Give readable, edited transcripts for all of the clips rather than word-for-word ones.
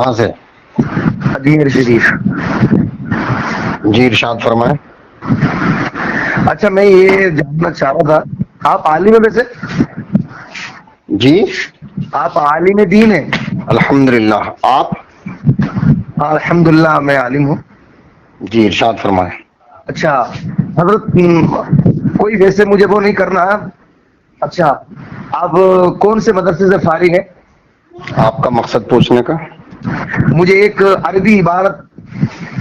کہاں سے؟ اجمیر شریف. جی ارشاد فرمائیں. اچھا میں یہ جاننا چاہ رہا تھا، آپ عالم ہیں ویسے؟ جی آپ عالم دین ہیں؟ الحمدللہ. آپ؟ ہاں الحمدللہ میں عالم ہوں. جی ارشاد فرمائیں. اچھا حضرت، کوئی ویسے مجھے وہ نہیں کرنا. اچھا آپ کون سے مدرسے سے فارغ ہیں؟ آپ کا مقصد پوچھنے کا؟ مجھے ایک عربی عبارت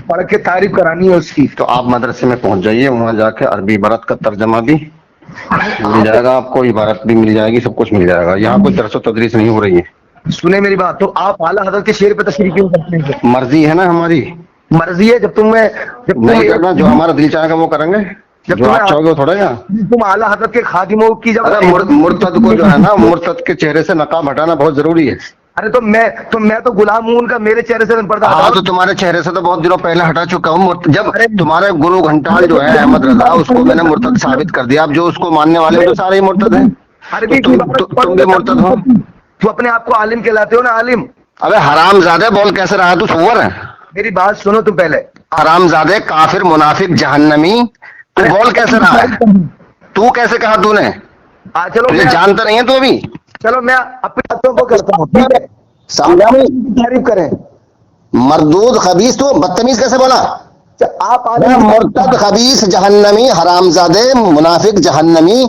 پڑھ کے تعریف کرانی ہے اس کی. تو آپ مدرسے میں پہنچ جائیے، وہاں جا کے عربی عبارت کا ترجمہ بھی مل جائے گا آپ کو، عبارت بھی مل جائے گی، سب کچھ مل جائے گا. یہاں کوئی درس و تدریس نہیں ہو رہی ہے. سنیں میری بات، تو آپ اعلیٰ حضرت کے شعر پہ تشریح کیوں کرتے ہیں؟ مرضی ہے نا ہماری. مرضی ہے. جب تم نہیں کرنا، جو ہمارا دل چاہے گا وہ کریں گے، جب جو تمہیں آپ چاہو گے وہ تھوڑا گا. تم اعلیٰ حضرت کے خادموں کی جب ارے مرتد کو جو ہے نا، مرتد کے چہرے سے نقاب ہٹانا بہت ضروری ہے. ارے تو میں تو غلام ہوں ان کا، میرے چہرے سے پردہ ہاں ہٹاؤ. تو تمہارے چہرے سے تو بہت دنوں پہلے ہٹا چکا ہوں. جب ارے تمہارے گرو گھنٹال جو ہے احمد رضا، اس کو میں نے مرتد ثابت کر دیا. اب جو اس کو ماننے والے ہیں تو سارے ہی مرتد ہیں. تو عربی کی عبارت تم بھی مرتد ہو. تو اپنے آپ کو عالم کہلاتے ہو نا، عالم. ابے حرام زادے، بول کیسے رہا تو سور ہے. میری بات سنو تم پہلے. حرام زادے، کافر، منافق، جہنمی. تو بول کیسے رہا ہے؟ تو کیسے کہا تو نے؟ چلو تجھے میں جانتا نہیں ہے تو ابھی. چلو میں اپنی باتوں کو کرتا ہوں، ٹھیک ہے؟ سمجھا نہیں؟ تعریف کریں. مردود خبیث، تو بدتمیز کیسے بولا؟ آپ مرتد، خبیث، جہنمی، حرام زادے، منافق، جہنمی،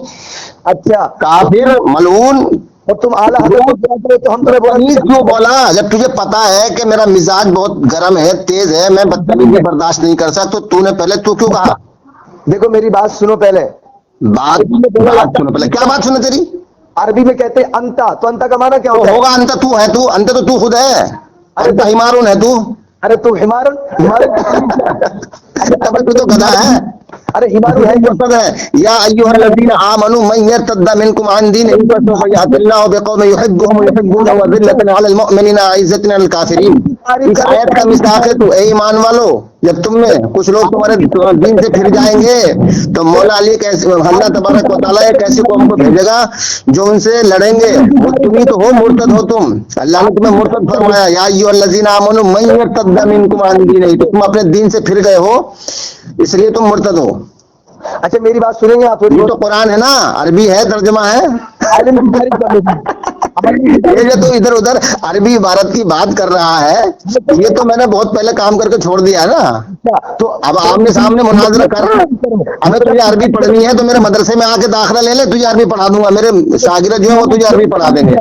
اچھا کافر، ملعون. اور تم اعلیٰ حضرت تو ہم تمہیں بدتمیز کیوں بولا؟ جب تجھے پتا ہے کہ میرا مزاج بہت گرم ہے، تیز ہے، میں بدتمیزی برداشت نہیں کر سکتا، تو نے پہلے تو کیوں کہا؟ دیکھو میری بات سنو پہلے. بات سنو پہلے. کیا بات سنو تیری؟ عربی میں کہتے ہیں انتا، تو انتا کا معنی کیا تو ہوتا ہے؟ ہوگا انت، تو ہے، تو انت تو خود ہے. ارے انت حمارون ہے تو. ارے تو ہمارن تو گدھا ہے. ارے ہمارو ہے مرتد ہے. یا ایھا الذین آمنوا من یرتد منکم عن دینہ فسوف یأتی اللہ بقوم یحبهم ویحبونہ وذلۃ علی المؤمنین اعزۃ علی الکافرین. اس آیت کا مصداق ہے تو، اے ایمان والو، جب تم میں کچھ لوگ تمہارے دین سے پھر جائیں گے تو مولا علی کیسے، اللہ تبارک و تعالیٰ ایک ایسی قوم کو بھیجے گا جو ان سے لڑیں گے. وہ تم ہی تو ہو، مرتد ہو تم. اللہ نے تمہیں مرتد فرمایا، یا ایھا الذین آمنوا من یرتد منکم عن دینہ. تو تم اپنے دین سے پھر گئے ہو، اس لیے تم مرتد ہو. اچھا میری بات سنیں گے آپ؟ یہ تو قرآن ہے نا، عربی ہے، ترجمہ ہے. عالم کی تعریف کر لیتے ہیں. یہ جو تو ادھر ادھر عربی عبارت کی بات کر رہا ہے، یہ تو میں نے بہت پہلے کام کر کے چھوڑ دیا ہے نا. تو اب آمنے سامنے مناظرہ کر. ہمیں تجھے عربی پڑھنی ہے تو میرے مدرسے میں آ کے داخلہ لے لے، تجھے عربی پڑھا دوں گا. میرے شاگرد جو ہیں وہ تجھے عربی پڑھا دیں گے.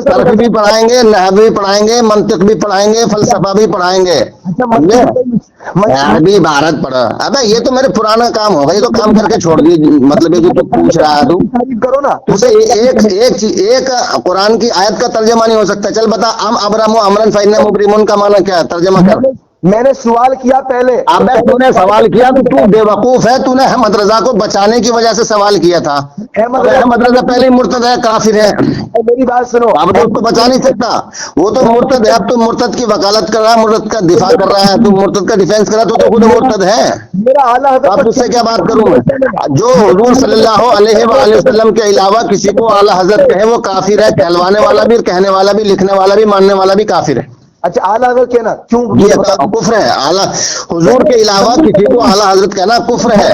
صرف بھی پڑھائیں گے، نحو بھی پڑھائیں گے، منطق بھی پڑھائیں گے، فلسفہ بھی پڑھائیں گے. عربی عبارت پڑھا. ابے یہ تو میرے پرانا کام ہوگا، یہ تو کام کر کے چھوڑ دیے. مطلب یہ جو تو پوچھ رہا ہے تو کرو نا. اسے ایک قرآن کی آیت کا ترجمہ نہیں ہو سکتا. چل بتا، ام ابرم امرن فإن مبرمون کا معنی کیا ہے؟ ترجمہ کر. میں نے سوال کیا پہلے. ابے تو نے سوال کیا تو بے وقوف ہے. تو نے احمد رضا کو بچانے کی وجہ سے سوال کیا تھا. احمد رضا پہلے ہی مرتد ہے، کافر ہے. میری بات سنو. اب تو اس کو بچا نہیں سکتا، وہ تو مرتد ہے. اب تو مرتد کی وکالت کر رہا ہے، مرتد کا دفاع کر رہا ہے. تو مرتد کا ڈیفینس کر رہا تو خود مرتد ہے. میرا اعلیٰ اب تجھ سے کیا بات کروں میں؟ جو حضور صلی اللہ علیہ وآلہ وسلم کے علاوہ کسی کو اعلیٰ حضرت کہے وہ کافر ہے. کہلوانے والا بھی، کہنے والا بھی، لکھنے والا بھی، ماننے والا بھی کافر ہے. اچھا اعلیٰ حضرت کہنا کیوں؟ یہ کفر ہے. اعلیٰ حضور کے علاوہ کسی کو اعلیٰ حضرت کہنا کفر ہے.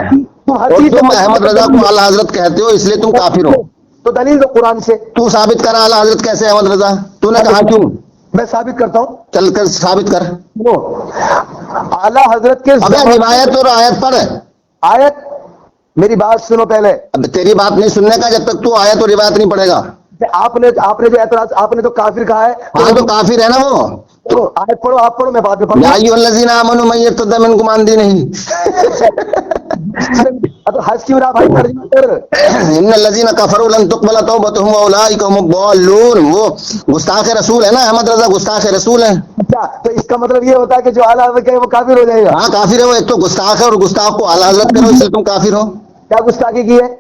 اور تم احمد رضا کو اعلیٰ حضرت کہتے ہو، اس لیے تم کافر ہو. تو دلیل دو قرآن سے. تو ثابت کرا اعلیٰ حضرت کیسے احمد رضا؟ تو نے کہا کیوں؟ میں ثابت کرتا ہوں. چل کر ثابت کر. اعلیٰ حضرت کے ابے روایت اور آیت پڑھ. آیت، میری بات سنو پہلے. اب تیری بات نہیں سننے کا جب تک تو آیت اور روایت نہیں پڑھے گا. آپ نے جو اعتراض، آپ نے تو کافر کہا ہے. ہاں تو کافر ہے نا وہ. تو آیت پڑھو، آپ پڑھو، میں بعد میں پڑھوں. یا ایھا الذین آمنوا من یرتد منکم عن دینہ. حج کی میرا بھائی ترجمہ کر. ان الذین کفروا لن تقبل توبتهم واولئک هم الضالون. وہ گستاخ رسول ہے نا، احمد رضا گستاخ رسول ہے. اچھا تو اس کا مطلب یہ ہوتا ہے کہ جو اعلیٰ حضرت کہے وہ کافر ہو جائے گا. ہاں کافر ہے وہ. ایک تو گستاخ ہے، اور گستاخ کو اعلیٰ حضرت کرو، اس سے تم کافر ہو. کیا گستاخی کی ہے؟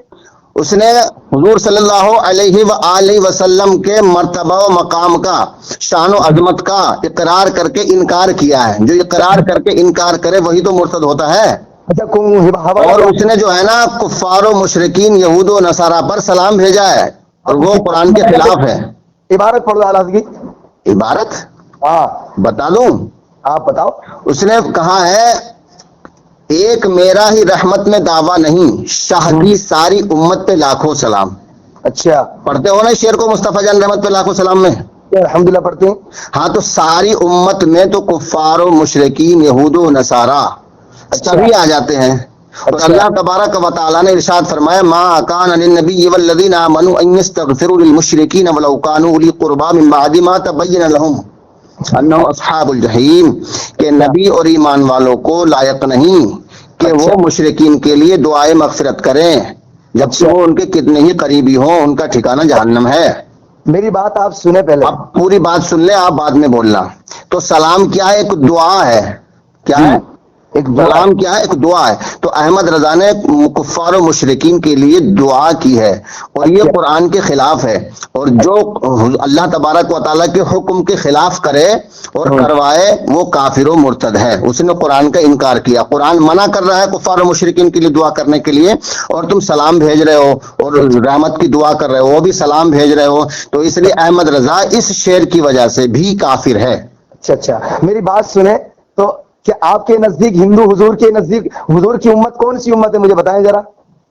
اس نے حضور صلی اللہ علیہ وآلہ وسلم کے مرتبہ و مقام کا، شان و عظمت کا اقرار کر کے انکار کیا ہے. جو اقرار کر کے انکار کرے وہی تو مرتد ہوتا ہے. اور اس نے جو ہے نا کفار و مشرکین، یہود و نصارہ پر سلام بھیجا ہے، اور وہ قرآن کے خلاف ہے. عبارت پڑھو اعلیٰ حضرت کی. عبارت ہاں بتا دوں؟ آپ بتاؤ. اس نے کہا ہے ایک میرا ہی رحمت میں دعویٰ نہیں، شاہ کی ساری امت پہ لاکھوں سلام. اچھا پڑھتے ہو نا اس شعر کو مصطفیٰ جان رحمت پہ لاکھوں سلام میں؟ الحمدللہ پڑھتے ہیں. ہاں تو ساری امت میں تو کفار و مشرکین یہود و نصارا سبھی آ جاتے ہیں. اور اچھا. اللہ تبارک و تعالیٰ نے ارشاد فرمایا ما کان للنبی والذین آمنوا ان یستغفروا للمشرکین ولو کانوا اولی قربی من بعد ما تبین لهم انہم اصحاب الجحیم، کہ نبی اور ایمان والوں کو لائق نہیں کہ وہ اچھا. مشرکین کے لیے دعائے مغفرت کریں جبکہ وہ ان کے کتنے ہی قریبی ہوں، ان کا ٹھکانہ جہنم ہے. میری بات آپ سنیں پہلے. اب پوری بات سن لیں، آپ بعد میں بولنا. تو سلام کیا ہے؟ ایک دعا ہے. کیا جی. ہے؟ ایک دعا. سلام کیا ہے؟ ایک دعا ہے. تو احمد رضا نے کفار و مشرکین کے لیے دعا کی ہے اور یہ اچھا. قرآن کے خلاف ہے. اور جو اللہ تبارک و تعالیٰ کے حکم کے خلاف کرے اور کروائے وہ کافر و مرتد ہے. اس نے قرآن کا انکار کیا. قرآن منع کر رہا ہے کفار و مشرکین کے لیے دعا کرنے کے لیے، اور تم سلام بھیج رہے ہو اور رحمت کی دعا کر رہے ہو، وہ بھی سلام بھیج رہے ہو. تو اس لیے احمد رضا اس شعر کی وجہ سے بھی کافر ہے. اچھا اچھا میری بات سنیں. تو کیا آپ کے نزدیک ہندو حضور کے نزدیک حضور کی امت کون سی امت ہے؟ مجھے بتائیں ذرا.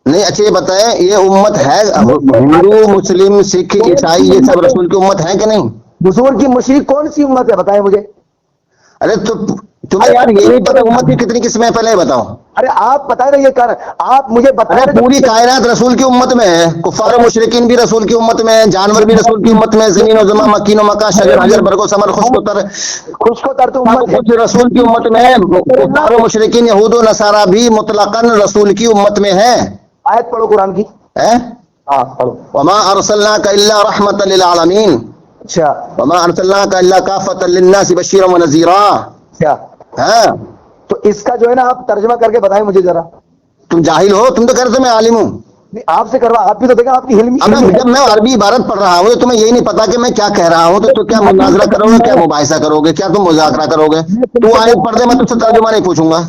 نہیں اچھا یہ بتائیں، یہ امت ہے ہندو مسلم سکھ عیسائی یہ سب رسول کی امت ہے کہ نہیں؟ حضور کی مشرک کون سی امت ہے بتائیں مجھے. ارے تو تمہیں یار یہ نہیں پتا امت کی کتنی قسمیں ہیں؟ پہلے یہ بتاؤ. ارے آپ بتائیں نا، یہ کر آپ مجھے بتائیں. ارے پوری کائنات رسول کی امت میں ہے. کفار و مشرکین بھی رسول کی امت میں ہے، جانور بھی رسول کی امت میں، زمین و زماں مکین و مکا شجر حجر برگ و ثمر خشک و تر خشک و تر تو امت ہے. کچھ رسول کی امت میں ہے. کفار و مشرکین یہود و نصارا بھی مطلقاً رسول کی امت میں ہے. آیت پڑھو قرآن کی. ہاں پڑھو. وما ارسلناک الا رحمۃ للعالمین اچھا وما ارسلناک الا کافۃ للناس بشیرا ونذیرا. کیا ہاں تو اس کا جو ہے نا آپ ترجمہ کر کے بتائیں مجھے ذرا. تم جاہل ہو؟ تم تو کہہ رہے تھے میں عالم ہوں. نہیں، آپ سے کر رہا، آپ بھی تو دیکھا آپ کی علم. اب جب میں عربی عبارت پڑھ رہا ہوں تو تمہیں یہی نہیں پتا کہ میں کیا کہہ رہا ہوں. تو کیا مناظرہ کرو گے؟ کیا مباحثہ کرو گے؟ کیا تم مذاکرہ کرو گے؟ تو آیت پڑھ دے، میں تجھ سے ترجمہ نہیں پوچھوں گا.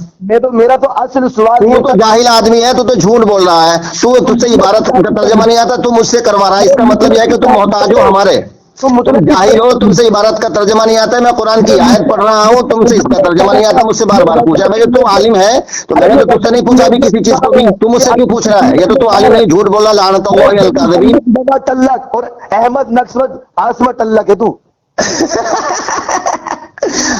میرا تو اصل سوال تو یہ تو جاہل آدمی ہے، تو جھوٹ بول رہا ہے. تو تجھ سے عبارت کا ترجمہ نہیں آتا، تو مجھ سے کروا رہا ہے. اس کا مطلب یہ ہے کہ تم محتاج ہو ہمارے. تم جاہل ہو، تم سے عبارت کا ترجمہ نہیں آتا ہے. میں قرآن کی آیت پڑھ رہا ہوں، تم سے اس کا ترجمہ نہیں آتا. مجھ سے بار بار پوچھا. میں تو عالم ہے تو میں نے تو تجھ سے نہیں پوچھا ابھی کسی چیز کو بھی. تم مجھ سے کیوں پوچھ رہا ہے؟ یہ تو عالم نہیں، جھوٹ بول رہا. لعنت اللہ علی الکاذبین. تلک اور احمد نقصد عاصمت تلک ہے تو.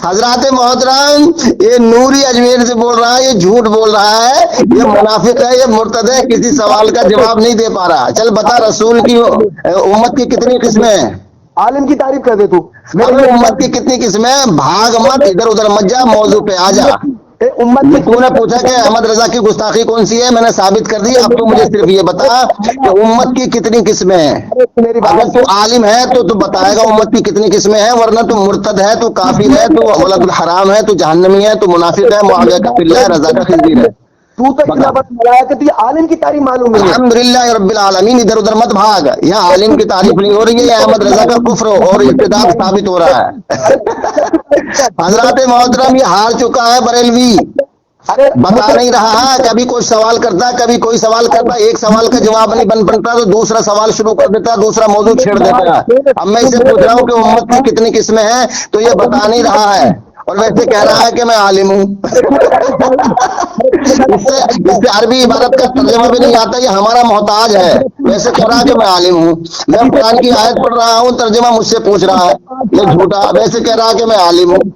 حضرات محترم، یہ نوری اجمیر سے بول رہا ہے، یہ جھوٹ بول رہا ہے، یہ منافق ہے، یہ مرتد ہے. کسی سوال کا جواب نہیں دے پا رہا. چل بتا رسول کی امت کی کتنی قسمیں ہیں؟ عالم کی تعریف کر دے تو. ابھی امت کی کتنی قسمیں ہیں؟ بھاگ مت، ادھر ادھر مت جا، موضوع پہ آ جا. امت تو نے پوچھا کہ احمد رضا کی گستاخی کون سی ہے، میں نے ثابت کر دی. اب تو مجھے صرف یہ بتا کہ امت کی کتنی قسمیں ہیں. اگر تو عالم ہے تو بتائے گا امت کی کتنی قسمیں ہیں، ورنہ تو مرتد ہے، تو کافر ہے، تو ولد الحرام ہے، تو جہنمی ہے، تو منافق ہے، معاویہ کا پلہ ہے، رضا کا خنزیر ہے. تو اتنا بس ملایا کہ تجھے عالم کی تعریف معلوم نہیں ہے. الحمدللہ رب العالمین. ادھر ادھر مت بھاگ. یہاں عالم کی تعریف نہیں ہو رہی ہے، یہ احمد رضا کا کفر اور ارتداد ثابت ہو رہا ہے. حضرات محترم، یہ ہار چکا ہے بریلوی. بتا نہیں رہا. کبھی کوئی سوال کرتا، کبھی کوئی سوال کرتا، ایک سوال کا جواب نہیں بن پڑتا تو دوسرا سوال شروع کر دیتا، دوسرا موضوع چھیڑ دیتا. اب میں اسے پوچھ رہا ہوں کہ امت کی کتنی قسمیں ہیں تو یہ بتا نہیں رہا ہے، اور ویسے کہہ رہا ہے کہ میں عالم ہوں. اس سے عربی عبارت کا ترجمہ بھی نہیں آتا. یہ ہمارا محتاج ہے. ویسے کہہ رہا ہے کہ میں عالم ہوں. میں قرآن کی آیت پڑھ رہا ہوں، ترجمہ مجھ سے پوچھ رہا ہے. یہ جھوٹا. ویسے کہہ رہا ہے کہ میں عالم ہوں.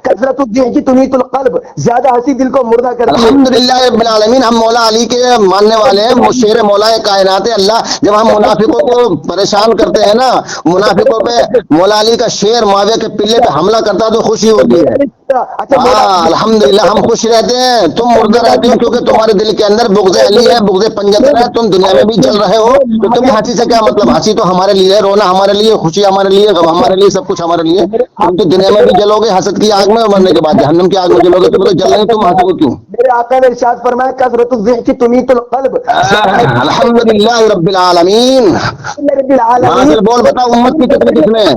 کثرت الذہن کی تمیت القلب، زیادہ ہنسی دل کو مردہ کرتی ہے. الحمدللہ رب العالمین. ہم مولا علی کے ماننے والے ہیں. شیر مولا کائنات ہے اللہ. جب ہم منافقوں کو پریشان کرتے ہیں نا، منافقوں پہ مولا علی کا شیر معاویہ کے پلے پہ حملہ کرتا تو خوشی ہوتی ہے. الحمدللہ ہم خوش رہتے ہیں. تم مردہ رہتے ہو کیونکہ تمہارے دل کے اندر بغض علی ہے، بغض پنجتن ہے. تم دنیا میں بھی جل رہے ہو تو تمہیں ہنسی سے کیا مطلب؟ ہنسی تو ہمارے لیے، رونا ہمارے لیے، خوشی ہمارے لیے، غم ہمارے لیے، سب کچھ ہمارے لیے. تم تو دنیا میں بھی جلو گے حسد کی آگ میں، اور مرنے کے بعد جہنم کی آگ میں جلو گے. تم تو جل رہے، تم ہنسو گے کیوں؟ میرے آقا نے ارشاد فرمایا کثرت الذہن کی تمیت القلب. الحمدللہ رب العالمین. رب العالمین. بول بتا امت کی کتنی قسمیں ہیں؟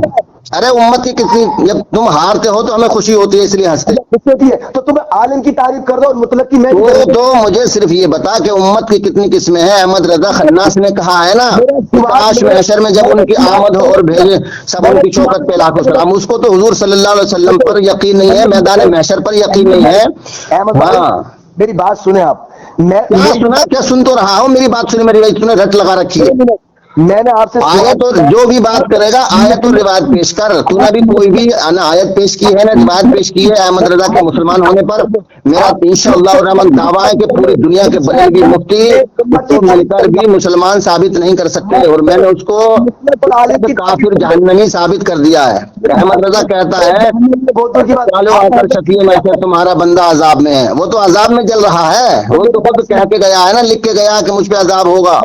ارے امت کی کتنی، جب تم ہارتے ہو تو ہمیں خوشی ہوتی ہے اس لیے ہنستے. خوشی ہوتی ہے تو تم عالم کی تعریف کر دو اور مطلق کی میں بھی تو کر دوں. تو مجھے صرف یہ بتا کہ امت کی کتنی قسمیں ہیں. احمد رضا خناس نے کہا ہے نا کہ کاش محشر میں جب ان کی آمد ہو اور بھیجے سب ان کی چوکٹ پہ لاکھوں سلام. اس کو تو حضور صلی اللہ علیہ وسلم پر یقین نہیں ہے، میدان محشر پر یقین نہیں ہے. احمد بھائی ہاں میری بات سنیں آپ. کیا سنا، کیا سن تو رہا ہوں، میری بات سنے، میری بات تھی رٹ لگا رکھی ہے. میں نے آپ سے آیت اور جو بھی بات کرے گا آیت اور روایت پیش کر. تو نے بھی کوئی بھی نہ آیت پیش کی ہے نہ روایت پیش کی ہے احمد رضا کے مسلمان ہونے پر. میرا انشاءاللہ الرحمن دعویٰ ہے کہ پوری دنیا کے بڑے بھی مفتی اس کو مل کر بھی مسلمان ثابت نہیں کر سکتے، اور میں نے اس کو کافر جہنمی ثابت کر دیا ہے. احمد رضا کہتا ہے چالو آ کر شفیع محشر تمہارا بندہ عذاب میں ہے. وہ تو عذاب میں جل رہا ہے، وہ تو خود کہہ کے گیا ہے نا، لکھ کے گیا کہ مجھ پہ عذاب ہوگا.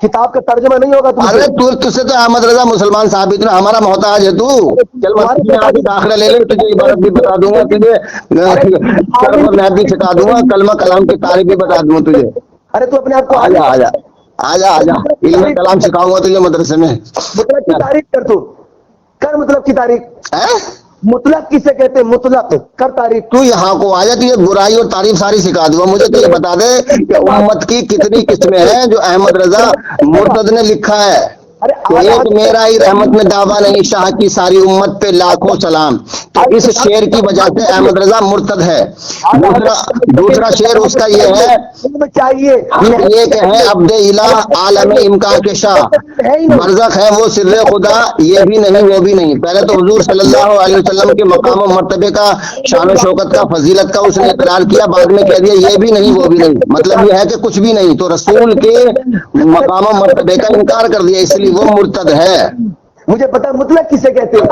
کتاب کا ترجمہ نہیں ہوگا تم سے. ارے تجھ سے تو احمد رضا مسلمان ثابت ہے، ہمارا محتاج ہے تو. چل مسجد میں آ کے داخلہ لے لے، تجھے عبادت بھی بتا دوں گا، تجھے شرف اور نعت بھی سکھا دوں گا، کلمہ کلام کی تعریف بھی بتا دوں گا تجھے. ارے تو اپنے آپ کو آجا آجا آجا آجا علم کلام سکھاؤں گا تجھے مدرسے میں. مطلب کی تعریف کر تو کر، مطلب کی تعریف. ہیں؟ مطلق کسے کہتے ہیں؟ مطلق کر تعریف. تو یہاں کو آ جا، تو یہ برائی اور تعریف ساری سکھا دوں گا. مجھے تو یہ بتا دے کہ امت کی کتنی قسمیں ہیں جو احمد رضا مرتد نے لکھا ہے. تو ایک میرا ہی رحمت میں دعویٰ نہیں، شاہ کی ساری امت پہ لاکھوں سلام. تو اس شعر کی وجہ سے احمد رضا مرتد ہے. دوسرا شعر اس کا یہ ہے چاہیے یہ کہ ہے عبد الہ عالم امکان کے شاہ، برزخ ہے وہ سر خدا، یہ بھی نہیں وہ بھی نہیں. پہلے تو حضور صلی اللہ علیہ وسلم کے مقام و مرتبے کا، شان و شوکت کا، فضیلت کا اس نے اقرار کیا، بعد میں کہہ دیا یہ بھی نہیں وہ بھی نہیں. مطلب یہ ہے کہ کچھ بھی نہیں. تو رسول کے مقام و مرتبے کا انکار کر دیا، اس لیے وہ مرتد ہے. مجھے پتا مطلق کسے کہتے ہیں.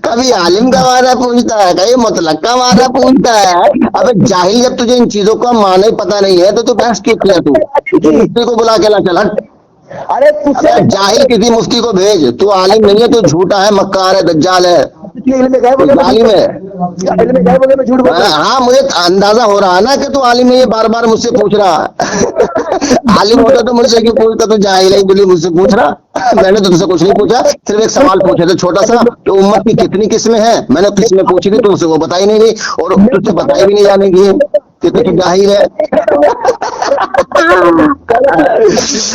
کبھی عالم کا معنی پوچھتا ہے، کبھی مطلق کا معنی پوچھتا ہے. ابے جاہل، جب تجھے ان چیزوں کا معنی پتا نہیں ہے تو بحث کیوں کیا؟ تو مفتی کو بلا کے لا چل ہٹ. ارے جاہل کسی مفتی کو بھیج. تو عالم نہیں ہے، تو جھوٹا ہے، مکار ہے، دجال ہے، ظالم ہے. ہاں مجھے اندازہ ہو رہا ہے نا کہ تو عالم ہے، یہ بار بار مجھ سے پوچھ رہا. عالم ہوتا تو مجھ سے کیوں پوچھتا؟ تو جاہل ہے بلی مجھ سے پوچھ رہا. میں نے تم سے کچھ نہیں پوچھا، صرف ایک سوال پوچھے تھے چھوٹا سا کہ امت کی کتنی قسمیں ہیں. میں نے قسمیں پوچھی تھی، تم سے وہ بتائی نہیں گئی، اور تم سے بتائی بھی نہیں جانے کی کہ تو جاہل ہے.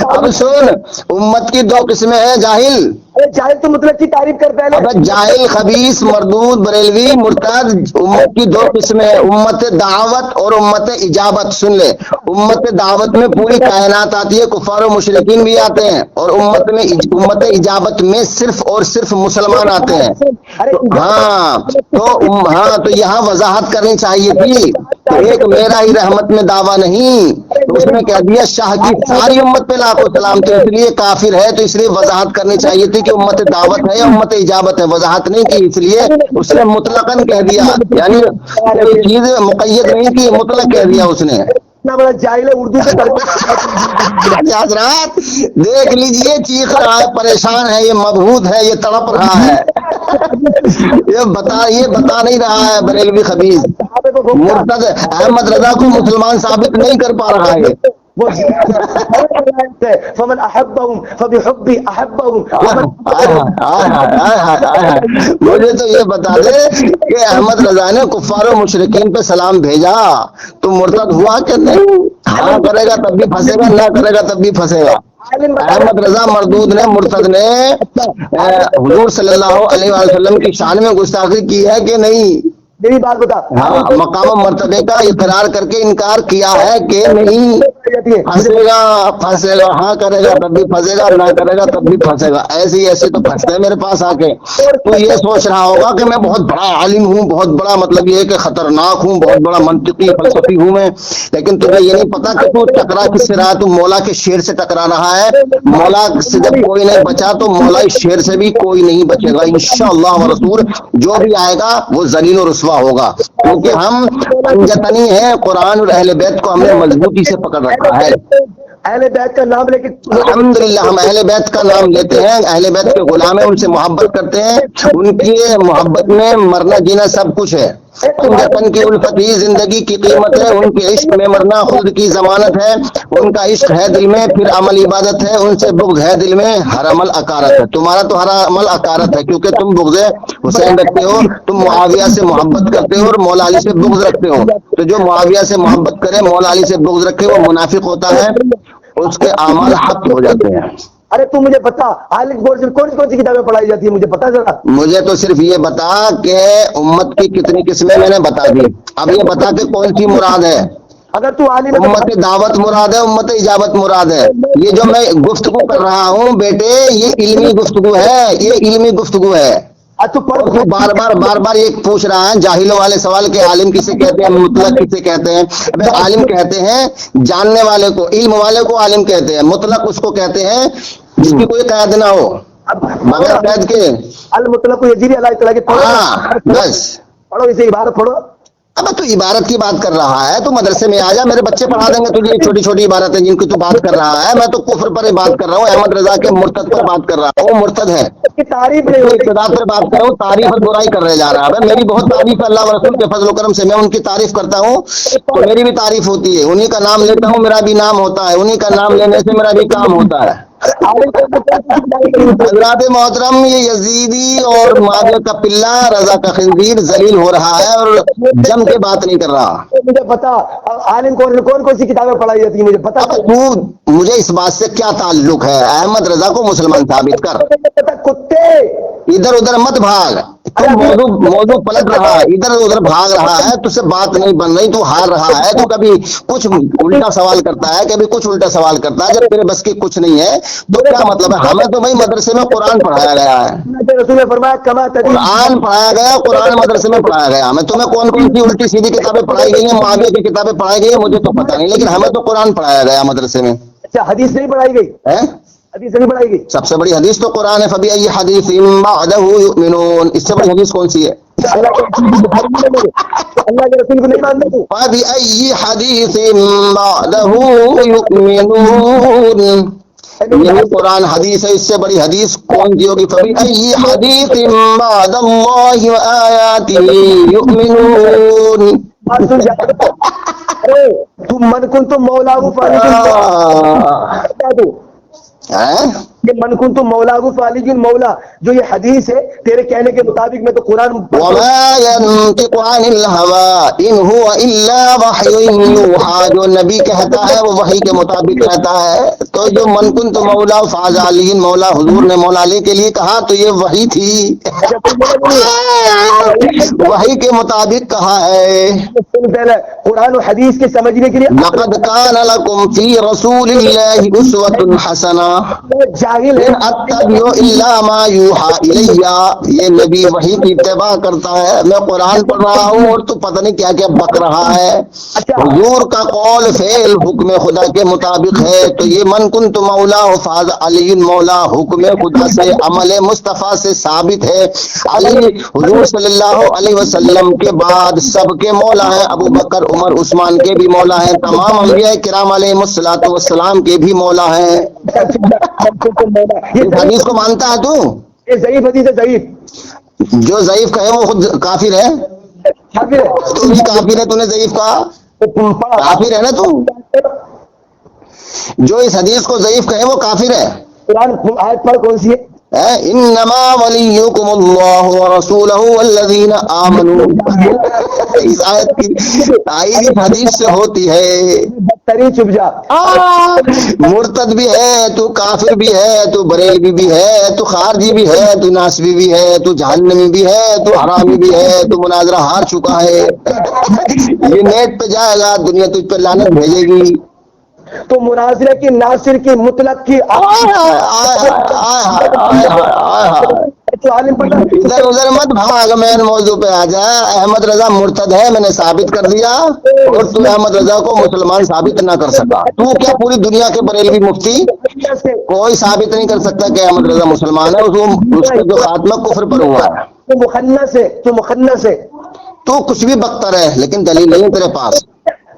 اب سن، امت کی دو قسمیں ہیں. جاہل، جاہل تو مطلق کی تعریف کر پہلے. اب جاہل، خبیث، مردود، بریلوی، مرتد. امت کی دو قسمیں ہیں، امت دعوت اور امت اجابت. سن لے، امت دعوت میں پوری کائنات آتی ہے، کفار و مشرکین بھی آتے ہیں، اور امت اجابت میں صرف اور صرف مسلمان آتے ہیں. تو یہاں وضاحت کرنی چاہیے تھی. تو ایک میرا ہی رحمت میں دعویٰ نہیں، تو اس نے کہہ دیا شاہ کی ساری امت پہ لاکھوں سلام، تو اس لیے کافر ہے. تو اس لیے وضاحت کرنی چاہیے تھی کہ امت دعوت ہے یا امت اجابت ہے. وضاحت نہیں کی، اس لیے اس نے مطلقاً کہہ دیا، یعنی کوئی چیز مقید نہیں کی، مطلق کہہ دیا اس نے. اتنا بڑا جاہل ہے، اردو سے حضرات دیکھ لیجئے، چیخ رہا ہے، پریشان ہے، یہ مبہوت ہے، یہ تڑپ رہا ہے. یہ بتا نہیں رہا ہے بریلوی خبیث مرتد احمد رضا کو مسلمان ثابت نہیں کر پا رہا ہے. فمن احبهم فبحبي احبهم. مجھے تو یہ بتا دے کہ احمد رضا نے کفار و مشرکین پہ سلام بھیجا تو مرتد ہوا کہ نہیں؟ ہاں کرے گا تب بھی پھنسے گا، نہ کرے گا تب بھی پھنسے گا. احمد رضا مردود نے، مرتد نے حضور صلی اللہ علیہ وسلم کی شان میں گستاخی کی ہے کہ نہیں؟ میری بات بتا. ہاں، مقام و مرتبے کا اقرار کر کے انکار کیا ہے کہ نہیں؟ پھنسے گا، ہاں کرے گا تب بھی پھنسے گا، نہ کرے گا تب بھی پھنسے گا. ایسے تو پھنستے میرے پاس آ کے. تو یہ سوچ رہا ہوگا کہ میں بہت بڑا عالم ہوں، بہت بڑا، مطلب یہ کہ خطرناک ہوں، بہت بڑا منطقی فلسفی ہوں میں. لیکن تمہیں یہ نہیں پتا کہ تو ٹکرا کس سے رہا ہے. تو مولا کے شیر سے ٹکرا رہا ہے. مولا سے جب کوئی نہیں بچا تو مولا شیر سے بھی کوئی نہیں بچے گا. انشاءاللہ و رسول جو بھی آئے گا وہ ذلیل و رسوا ہوگا، کیونکہ ہم پنجتنی ہیں. قرآن اور اہل بیت کو ہم نے مضبوطی سے پکڑ رکھا ہے. اہل بیت کا نام لے کے الحمدللہ ہم اہل بیت کا نام لیتے ہیں، اہل بیت کے غلام ہیں، ان سے محبت کرتے ہیں، ان کی محبت میں مرنا جینا سب کچھ ہے. ان کے تن کی الفت ہی زندگی کی قیمت ہے، ان کے عشق میں مرنا خود کی ضمانت ہے، ان کا عشق ہے دل میں پھر عمل عبادت ہے، ان سے بغض ہے دل میں ہر عمل اکارت ہے۔ تمہارا تو ہر عمل اکارت ہے، کیونکہ تم بغض حسین رکھتے ہو، تم معاویہ سے محبت کرتے ہو اور مولا علی سے بغض رکھتے ہو۔ تو جو معاویہ سے محبت کرے، مولا علی سے بغض رکھے، وہ منافق ہوتا ہے، اس کے اعمال حق ہو جاتے ہیں۔ ارے تم مجھے بتا عالم بورڈ سے کون سی کتابیں پڑھائی جاتی ہیں، مجھے بتا ذرا۔ مجھے تو صرف یہ بتا کہ امت کی کتنی قسمیں میں نے بتا دی، اب یہ بتا کہ کون سی مراد ہے۔ اگر تو عالم ہے تو امت دعوت مراد ہے، امت اجابت مراد ہے۔ یہ جو میں گفتگو کر رہا ہوں بیٹے، یہ علمی گفتگو ہے، یہ علمی گفتگو ہے۔ تو پڑھ اور تو بار بار یہ پوچھ رہا ہے جاہلوں والے سوال کہ عالم کسے کہتے ہیں، مطلق کسے کہتے ہیں؟ ابے عالم کہتے ہیں جاننے والے کو، علم والے کو عالم کہتے ہیں، مطلق اس کو کہتے ہیں جس کی کوئی قید نہ ہو، بغیر قید کے۔ المطلق یزید اللہ تعالیٰ کے ہاں بس، پڑھو اسے عبارت پڑھو۔ اب تو عبارت کی بات کر رہا ہے، تو مدرسے میں آ جا، میرے بچے پڑھا دیں گے تجھے چھوٹی چھوٹی عبارتیں جن کی تو بات کر رہا ہے۔ میں تو کفر پر بات کر رہا ہوں، احمد رضا کے مرتد پر بات کر رہا ہوں، وہ مرتد ہے۔ اس کی تعریف نہیں ہوتی، ابتدا پر بات کر رہا ہوں، تعریف اور برائی کر رہے جا رہا ہے۔ میری بہت تعریف ہے اللہ و رسول کے فضل و کرم سے، میں ان کی تعریف کرتا ہوں تو میری بھی تعریف ہوتی ہے، انہی کا نام لیتا ہوں میرا بھی نام ہوتا ہے، انہی کا نام لینے سے میرا بھی کام ہوتا ہے۔ حضرات محترم، یہ یزیدی اور معاویہ کا پلہ، رضا کا خنزیر ذلیل ہو رہا ہے اور جم کے بات نہیں کر رہا۔ مجھے بتا عالم کون سی کتابیں پڑھائی جاتی ہیں، مجھے بتا۔ اب تو مجھے اس بات سے کیا تعلق ہے؟ احمد رضا کو مسلمان ثابت کر، کتے ادھر ادھر مت بھاگ، تو موضوع پلٹ رہا ہے، ادھر ادھر بھاگ رہا ہے، تجھ سے بات نہیں بن رہی، تو ہار رہا ہے، تو کبھی کچھ الٹا سوال کرتا ہے، کبھی کچھ الٹا سوال کرتا ہے، جب تیرے بس کی کچھ نہیں ہے تو کیا مطلب ہے؟ ہمیں تو بھائی مدرسے میں قرآن پڑھایا گیا ہے، رسول نے فرمایا کما تدین قرآن پڑھایا گیا، قرآن مدرسے میں پڑھایا گیا۔ ہمیں تمہیں کون کون سی الٹی سیدھی کتابیں پڑھائی گئی ہیں، معاویہ کی کتابیں پڑھائی گئی ہیں، مجھے تو پتہ نہیں، لیکن ہمیں تو قرآن پڑھایا گیا مدرسے میں۔ اچھا حدیث نہیں پڑھائی گئی، ہے حدیث نہیں پڑھائی گئی۔ سب سے بڑی حدیث تو قرآن ہے، فبأي حدیث بعدہ یؤمنون، اس سے بڑی حدیث کون سی ہے؟ اللہ کے رسول کو نہیں مانتے تو فبأي حدیث بعدہ یؤمنون، یہی قرآن حدیث ہے، اس سے بڑی حدیث کون سی ہوگی؟ فبأي حدیث بعد اللہ وآیاتہ یؤمنون۔ بات سن جا، ارے تم من کن تم مولا فالی یہ من کن تم مولا فالی مولا، جو یہ حدیث ہے تیرے کہنے کے مطابق میں تو قرآن وما ينطق عن الهوى ان هو الا وحی یوحى، جو نبی کہتا ہے وہ وحی کے مطابق کہتا ہے۔ تو جو من کنت مولا فاز علی، مولا حضور نے مولا علی کے لیے کہا تو یہ وحی تھی، وحی کے مطابق کہا ہے۔ پہلے قرآن و حدیث کے سمجھنے کے لیے لقد كان لكم في رسول الله اسوة حسنہ جاہل ہے، ان اتبع الا ما یوحى الی، یہ نبی وحی کی اتباع کرتا ہے، میں قرآن پڑھ رہا ہوں اور تو پتہ نہیں کیا کیا بک رہا ہے۔ حضور کا قول فعل حکم خدا کے مطابق ہے، تو یہ من کنت مولا فاز علی مولا حکم خدا سے، عمل مصطفیٰ سے ثابت ہے۔ علی حضور صلی اللہ علیہ وسلم کے بعد سب کے مولا ہیں، ابو بکر عمر عثمان کے بھی مولا ہیں، تمام انبیاء کرام علیہ الصلوۃ والسلام کے بھی مولا ہیں۔ اس حدیث کو مانتا ہے تو؟ یہ ضعیف حدیث ہے، ضعیف جو ضعیف کہے وہ خود کافر ہے، حافظ ہے۔ تو بھی کافر ہے، تو نے ضعیف کہا، کافر ہے نا تو؟ جو اس حدیث کو ضعیف کہے وہ کافر ہے۔ قرآن آیت پڑھ کون سی ہے؟ انما ولیکم اللہ ورسولہ والذین آمنوا، اس آیت کی تائید اس حدیث سے ہوتی ہے۔ بدترین چپ جا، مرتد بھی ہے تو، کافر بھی ہے تو، بریلوی بھی ہے تو، خارجی بھی ہے تو، ناسبی بھی ہے تو، جہنمی بھی ہے تو، حرامی بھی ہے تو، مناظرہ ہار چکا ہے، یہ نیٹ پہ جائے گا، دنیا تجھ پہ لعنت بھیجے گی۔ تو مناظرے کی، ناصر کی، مطلق کی تو عالم پڑھا۔ ادھر ادھر مت بھاگ، مین موضوع پہ آ جا۔ احمد رضا مرتد ہے، میں نے ثابت کر دیا، اور تو احمد رضا کو مسلمان ثابت نہ کر سکا۔ تو کیا پوری دنیا کے بریلوی مفتی کوئی ثابت نہیں کر سکتا کہ احمد رضا مسلمان ہے، اس کا جو خاتمہ کفر پر ہوا ہے۔ تو مخنث ہے، تو مخنث ہے۔ تو کچھ بھی بکتا رہے، لیکن دلیل نہیں تیرے پاس۔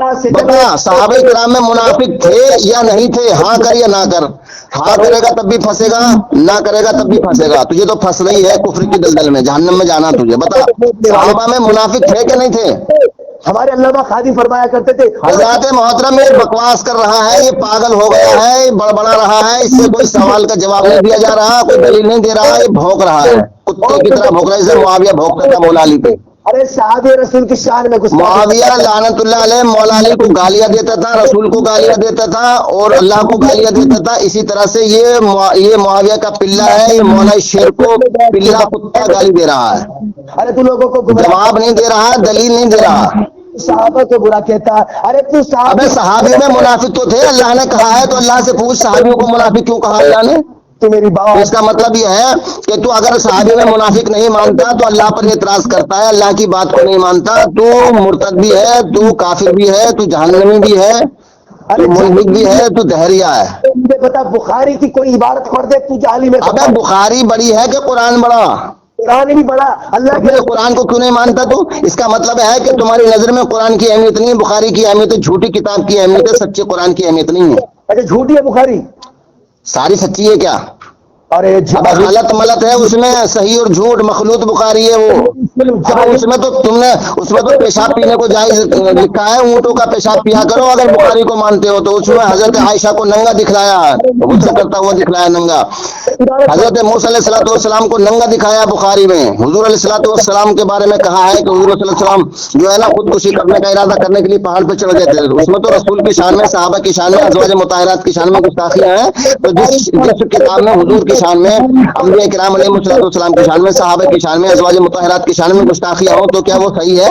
بتا صحابہ کرام میں منافق تھے یا نہیں تھے؟ ہاں کر یا نہ کر. ہاں کرے گا تب بھی پھنسے گا, نہ کرے گا تب بھی پھنسے گا. تجھے تو پھنس رہی ہے کفر کی دلدل میں, جہنم میں جانا تجھے. بتا صحابہ میں منافق تھے کہ نہیں تھے؟ ہمارے علامہ خادم فرمایا کرتے تھے, حضرات محترم یہ بکواس کر رہا ہے, یہ پاگل ہو گیا ہے, یہ بڑبڑا رہا ہے, اس سے کوئی سوال کا جواب نہیں دیا جا رہا, کوئی دلیل نہیں دے رہا, یہ بھونک رہا ہے, کتے کی طرح بھونک رہا ہے. اسے معاویہ بھونکتا تھا مولا علی پہ. ارے صحابہ رسول کی شان میں گستاخی, معاویہ لعنت اللہ علیہ مولا علی کو گالیاں دیتا تھا, رسول کو گالیاں دیتا تھا, اور اللہ کو گالیاں دیتا تھا. اسی طرح سے یہ معاویہ کا پلہ ہے, یہ مولا شیر کو پلہ کتا گالی دے رہا ہے. ارے تو لوگوں کو جواب نہیں دے رہا, دلیل نہیں دے رہا. صحابہ کو برا کہتا. ارے تو ابے صحابی میں منافق تو تھے, اللہ نے کہا ہے, تو اللہ سے پوچھ صحابیوں کو منافق کیوں کہا اللہ نے. تو میری تو بات, اس کا مطلب یہ ہے کہ تو اگر صحابی میں منافق نہیں مانتا تو اللہ پر اعتراض کرتا ہے, اللہ کی بات کو نہیں مانتا, تو مرتد بھی ہے, تو کافر بھی ہے, تو جہنمی بھی ہے, تو ملحد بھی ہے, تو دہریہ ہے. مجھے بتا بخاری کی کوئی عبارت پڑھ دے تو جعلی میں. ابے بخاری بڑی ہے کہ قرآن بڑا؟ قرآن بھی بڑا. اللہ تو پھر قرآن کو کیوں نہیں مانتا تو؟ اس کا مطلب ہے کہ تمہاری نظر میں قرآن کی اہمیت نہیں ہے, بخاری کی اہمیت ہے, جھوٹی کتاب کی اہمیت ہے, سچے قرآن کی اہمیت نہیں ہے. اچھا جھوٹی ہے بخاری, ساری سچی ہے کیا؟ ارے اب غلط ملت ہے اس میں, صحیح اور جھوٹ مخلوط بخاری ہے وہ. اب اس میں تو تم نے اس میں تو پیشاب پینے کو جائز لکھا ہے, اونٹوں کا پیشاب پیا کرو اگر بخاری کو مانتے ہو تو. اس میں حضرت عائشہ کو ننگا دکھلایا ہے, غسل کرتا ہوا دکھلایا ننگا. حضرت موسیٰ علیہ الصلوۃ والسلام کو ننگا دکھایا بخاری میں. حضور علیہ الصلوۃ والسلام کے بارے میں کہا ہے کہ حضور صلی اللہ علیہ وسلم جو ہے نا خودکشی کرنے کا ارادہ کرنے کے لیے پہاڑ پہ چڑھ گئے تھے. اس میں تو رسول کی شان میں, صحابہ کی شان میں, ازواج مطہرات کی شان میں گستاخیاں ہیں. تو جس کتاب میں حضور کی شان میں, انبیاء کرام علیہ الصلوۃ والسلام کی شان میں, صحابہ کی شان میں, ازواج مطہرات کی شان میں گستاخیاں ہوں تو کیا وہ صحیح ہے؟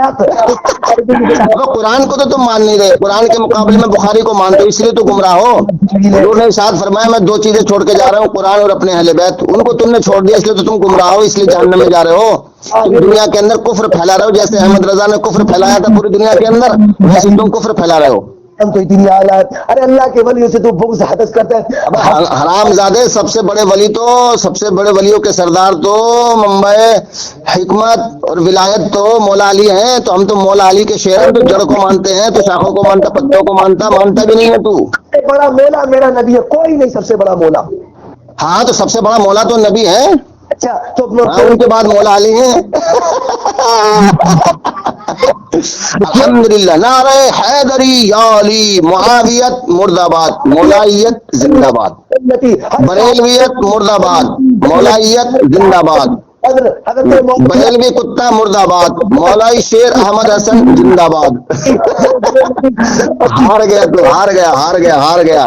اب قرآن کو تو تم مان نہیں رہے, قرآن کے مقابلے میں بخاری کو مانتے ہو, اس لیے تو گمراہ ہو. حضور نے ارشاد فرمایا میں 2 چیزیں چھوڑ کے جا رہا ہوں, قرآن اور اپنے اہل بیت. ان کو تم نے چھوڑ دیا, اس لیے تو تم گمراہ ہو, اس لیے جہنم میں جا رہے ہو. تم دنیا کے اندر کفر پھیلا رہے ہو, جیسے احمد رضا نے کفر پھیلایا تھا پوری دنیا کے اندر, ویسے تم کفر پھیلا رہے ہو. ہم تو اتنی حالات. ارے اللہ کے ولیوں سے تو بغض حدث کرتا ہے. حرام زادے, سب سے بڑے ولی تو, سب سے بڑے ولیوں کے سردار تو منبع حکمت اور ولایت تو مولا علی ہیں. تو ہم تو مولا علی کے شعر ہیں, تو جڑ کو مانتے ہیں, تو شاخوں کو مانتا, پتوں کو مانتا بھی نہیں ہے تو. بڑا مولا میرا نبی ہے, کوئی نہیں سب سے بڑا مولا. ہاں تو سب سے بڑا مولا تو نبی ہے. اچھا تو ان کے بعد مولا علی ہیں. الحمدللہ. نعرہ حیدری یا علی, معاویت مرد آباد, مولائیت زندہ باد, بریلویت مرد آباد, مولائیت زندہ باد, بریلوی کتا مرد آباد, مولائی شیر احمد حسن زندہ باد. ہار گیا تو, ہار گیا.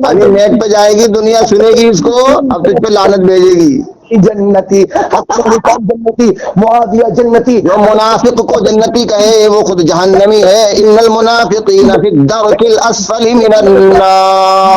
ابھی نیٹ پہ جائے گی, دنیا سنے گی اس کو, اب تجھ پہ لعنت بھیجے گی. جنتی جنتی معاویہ جنتی. جو منافق کو جنتی کہے وہ خود جہنمی ہے. ان المنافقین فی الدرک الاسفل من النار.